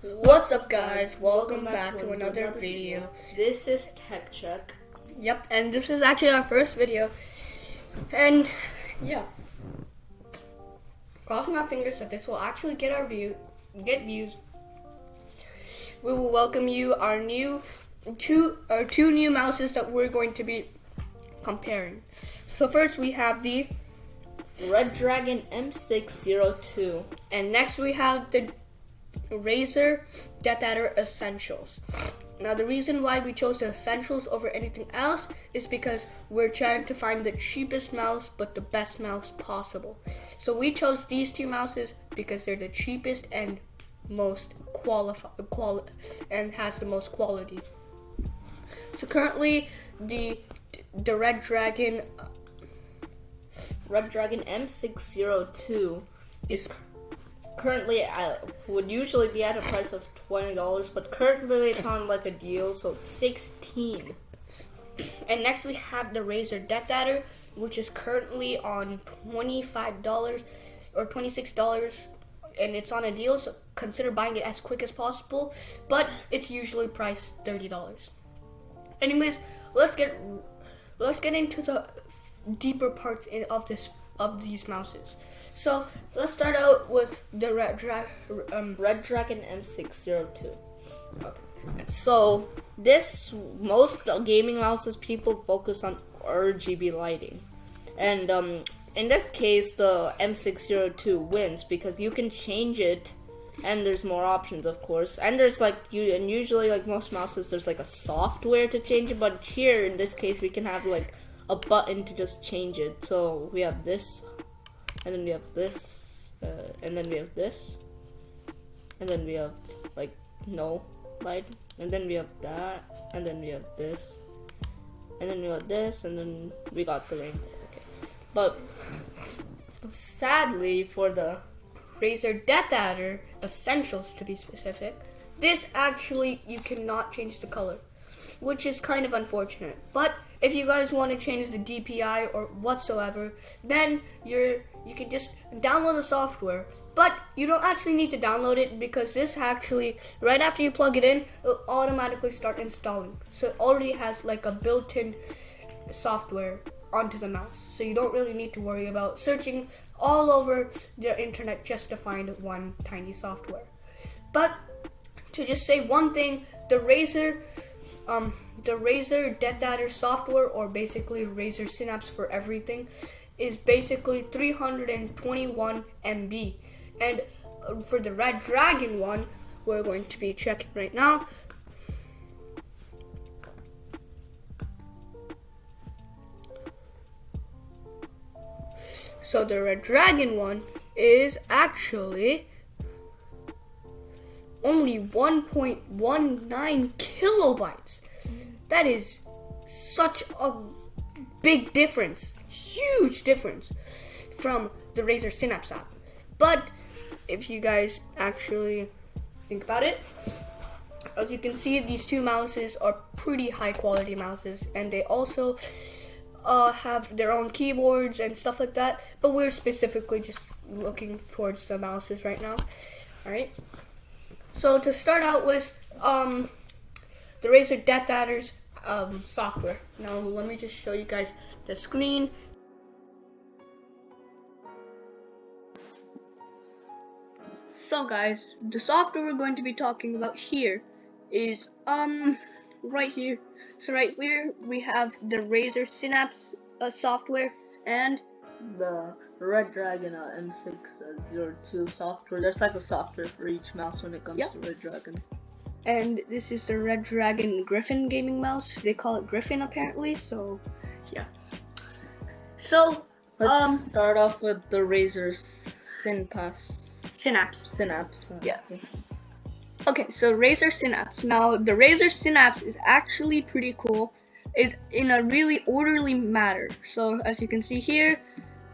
What's up guys, welcome back to another video. This is Tech Check. Yep, and this is actually our first video. And yeah, crossing our fingers that this will actually get views. We will welcome you our two new mouses that we're going to be comparing. So first we have the Redragon M602. And next we have the Razer Deathadder Essentials. Now the reason why we chose the Essentials over anything else is because we're trying to find the cheapest mouse but the best mouse possible. So we chose these two mouses because they're the cheapest and most and has the most quality. So currently the Redragon M602 is currently would usually be at a price of $20, but currently it's on like a deal, so it's $16. And next we have the Razer Deathadder, which is currently on $25 or $26, and it's on a deal, so consider buying it as quick as possible, but it's usually priced $30. Anyways, let's get into the deeper parts of these mouses. So let's start out with the Redragon M602. Okay. So most gaming mouses, people focus on RGB lighting, and in this case the M602 wins because you can change it, and there's more options, of course, and there's usually like most mouses there's like a software to change it, but here in this case we can have like a button to just change it. So we have this, and then we have this, and then we have this, and then we have like no light, and then we have that, and then we have this, and then we have this, and then we got the rainbow. Okay. But sadly for the Razer Deathadder Essentials, to be specific, this actually you cannot change the color, which is kind of unfortunate. But if you guys want to change the DPI or whatsoever, then you can just download the software. But you don't actually need to download it because this actually, right after you plug it in, it'll automatically start installing. So it already has like a built-in software onto the mouse. So you don't really need to worry about searching all over the internet just to find one tiny software. But to just say one thing, the Razer Deathadder software, or basically Razer Synapse for everything, is basically 321 MB. And for the Redragon one, we're going to be checking right now. So the Redragon one is actually only 1.19 kilobytes. That is such a big difference, huge difference from the Razer Synapse app. But if you guys actually think about it, as you can see, these two mouses are pretty high quality mouses, and they also have their own keyboards and stuff like that, but we're specifically just looking towards the mouses right now. Alright, so to start out with the Razer Deathadder's software. Now let me just show you guys the screen. So guys, the software we're going to be talking about here is right here. So right here we have the Razer Synapse software and the Redragon M602 software. There's like a software for each mouse when it comes to Redragon. And this is the Redragon Griffin gaming mouse. They call it Griffin apparently, so yeah. So let's start off with the Razer Synapse. Yeah. Okay, so Razer Synapse. Now the Razer Synapse is actually pretty cool. It's in a really orderly manner. So as you can see here,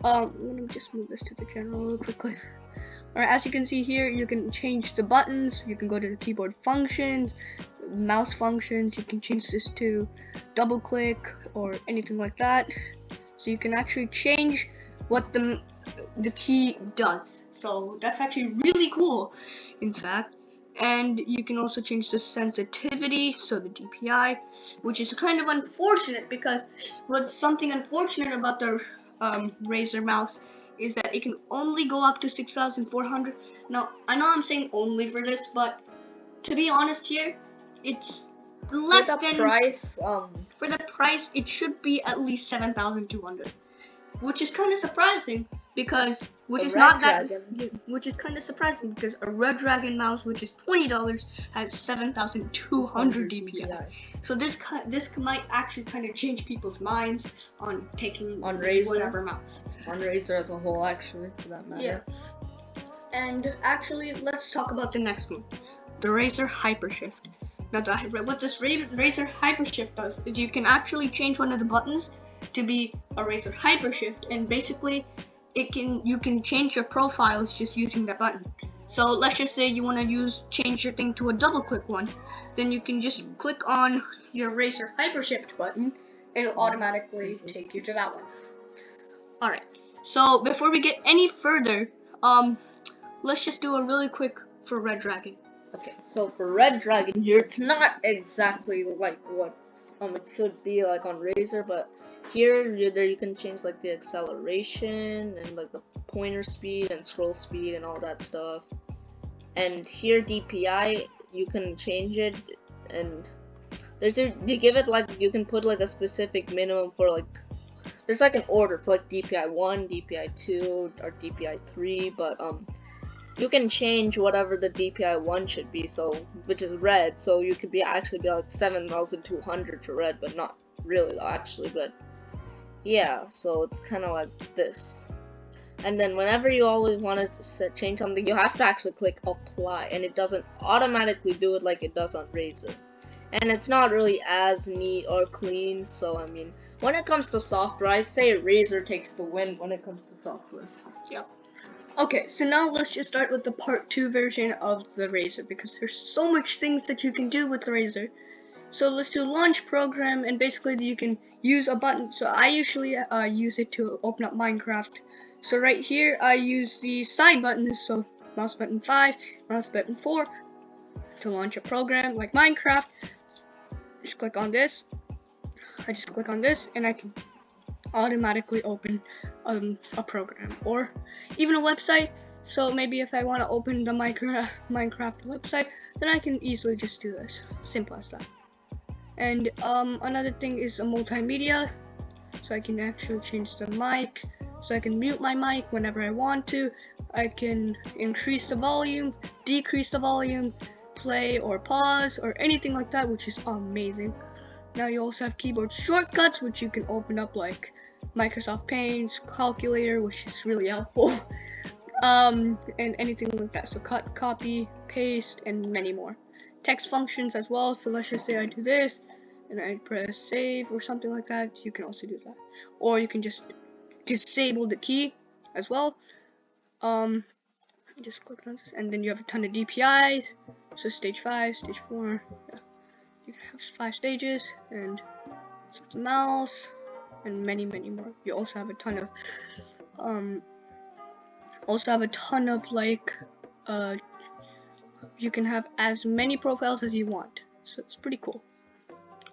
let me just move this to the general real quickly. Alright, as you can see here, you can change the buttons, you can go to the keyboard functions, mouse functions, you can change this to double click or anything like that. So you can actually change what the key does. So that's actually really cool, in fact. And you can also change the sensitivity, so the DPI, which is kind of unfortunate because what's something unfortunate about the Razer mouse is that it can only go up to 6,400. Now, I know I'm saying only for this, but to be honest here, it's less for the than price. For the price, it should be at least 7,200, which is kind of surprising because which is kind of surprising because a Redragon mouse, which is $20, has 7,200 DPI. So this might actually kind of change people's minds on taking on Razer, whatever mouse. On Razer as a whole, actually, for that matter. Yeah. And actually, let's talk about the next one, the Razer Hypershift. Now, what this Razer Hypershift does is you can actually change one of the buttons to be a Razer Hypershift, and basically you can change your profiles just using that button. So let's just say you want to change your thing to a double click one, then you can just click on your Razer Hypershift button and it'll automatically take you to that one. Alright, so before we get any further, let's just do a really quick for Redragon. Okay, so for Redragon here, it's not exactly like what it should be like on Razer, but here you can change like the acceleration and like the pointer speed and scroll speed and all that stuff. And here DPI, you can change it, and you give it like, you can put like a specific minimum for like, there's like an order for like DPI 1, DPI 2, or DPI 3, but you can change whatever the DPI 1 should be, so which is red, so you could actually be like 7,200 for red, but not really actually, but yeah, so it's kind of like this. And then whenever you always want to change something, you have to actually click apply, and it doesn't automatically do it like it does on Razer. And it's not really as neat or clean, so I mean, when it comes to software, I say Razer takes the win when it comes to software. Yep. Okay, so now let's just start with the part 2 version of the Razer, because there's so much things that you can do with the Razer. So let's do launch program, and basically you can use a button. So I usually use it to open up Minecraft. So right here I use the side buttons, so mouse button 5, mouse button 4, to launch a program like Minecraft. Just click on this. I just click on this and I can automatically open a program or even a website. So maybe if I want to open the Minecraft website, then I can easily just do this. Simple as that. And another thing is a multimedia, so I can actually change the mic, so I can mute my mic whenever I want to. I can increase the volume, decrease the volume, play or pause or anything like that, which is amazing. Now you also have keyboard shortcuts, which you can open up like Microsoft Paint, calculator, which is really helpful, and anything like that. So cut, copy, paste, and many more. Text functions as well. So let's just say I do this and I press save or something like that. You can also do that, or you can just disable the key as well. Just click on this, and then you have a ton of DPIs. So stage 5, stage 4. Yeah. You can have 5 stages, and the mouse, and many more. You also have a ton of like you can have as many profiles as you want, so it's pretty cool.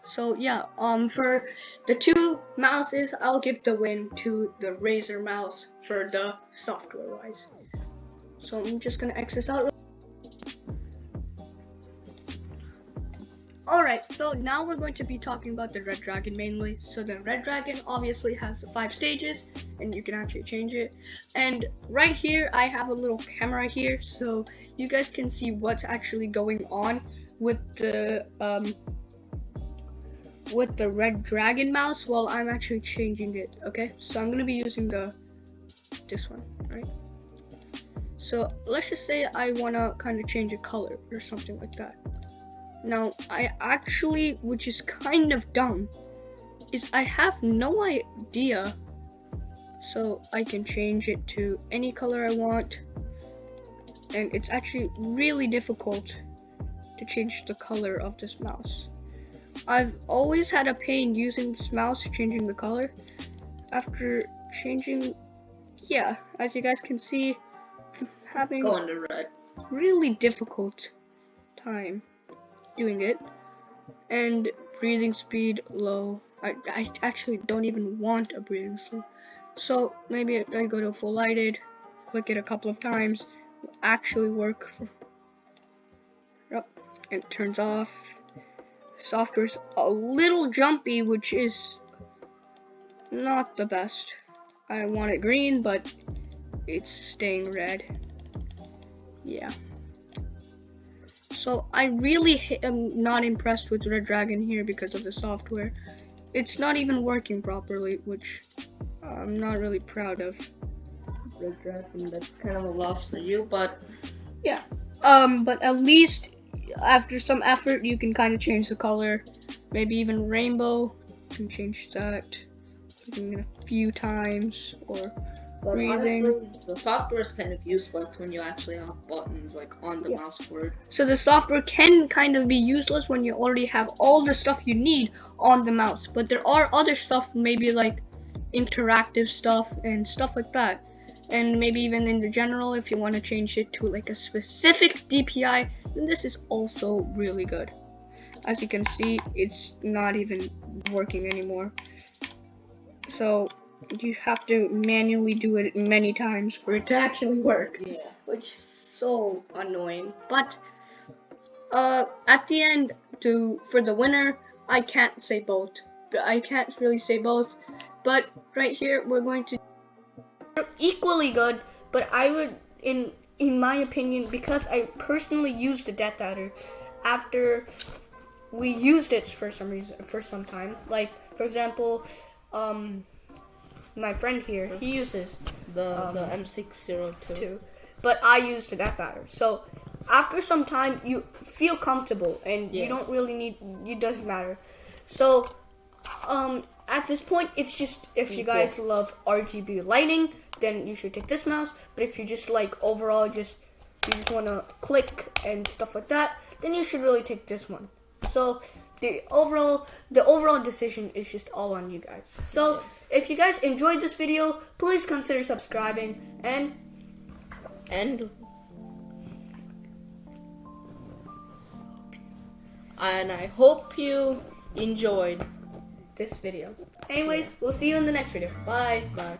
So yeah, for the 2 mouses, I'll give the win to the Razer mouse for the software wise. So I'm just gonna X this out. Alright, so now we're going to be talking about the Redragon mainly. So the Redragon obviously has the 5 stages, and you can actually change it. And right here, I have a little camera here, so you guys can see what's actually going on with the Redragon mouse while I'm actually changing it. Okay, so I'm gonna be using this one, right? So let's just say I wanna kind of change a color or something like that. Now, I actually, which is kind of dumb, is I have no idea. So I can change it to any color I want, and it's actually really difficult to change the color of this mouse. I've always had a pain using this mouse, changing the color. After changing, yeah, as you guys can see, I'm having Go under red. really difficult time doing it. And breathing speed low. I actually don't even want a breathing speed. So maybe I go to full lighted, click it a couple of times, actually work. Yep, and it turns off. Software's a little jumpy, which is not the best. I want it green, but it's staying red. Yeah. So I really am not impressed with Redragon here because of the software. It's not even working properly, which I'm not really proud of. Redragon, that's kind of a loss for you, but yeah. But at least after some effort, you can kind of change the color. Maybe even rainbow. You can change that. Clicking it a few times or breathing. Honestly, the software is kind of useless when you actually have buttons like on the mouse board. So the software can kind of be useless when you already have all the stuff you need on the mouse. But there are other stuff, maybe like interactive stuff and stuff like that. And maybe even in the general, if you want to change it to like a specific DPI, then this is also really good. As you can see, it's not even working anymore. So you have to manually do it many times for it to actually work. Yeah. Which is so annoying. But at the end, for the winner, I can't say both. I can't really say both. But right here, we're going to equally good. But I would, in my opinion, because I personally used the Deathadder after we used it for some time. Like for example, my friend here, he uses the M602. but I used the Deathadder. So after some time, you feel comfortable, and you don't really need. It doesn't matter. So at this point, it's just if you guys love RGB lighting, then you should take this mouse. But if you just like overall, you just want to click and stuff like that, then you should really take this one. So the overall decision is just all on you guys. So if you guys enjoyed this video, please consider subscribing and I hope you enjoyed this video. Anyways, we'll see you in the next video. Bye. Bye.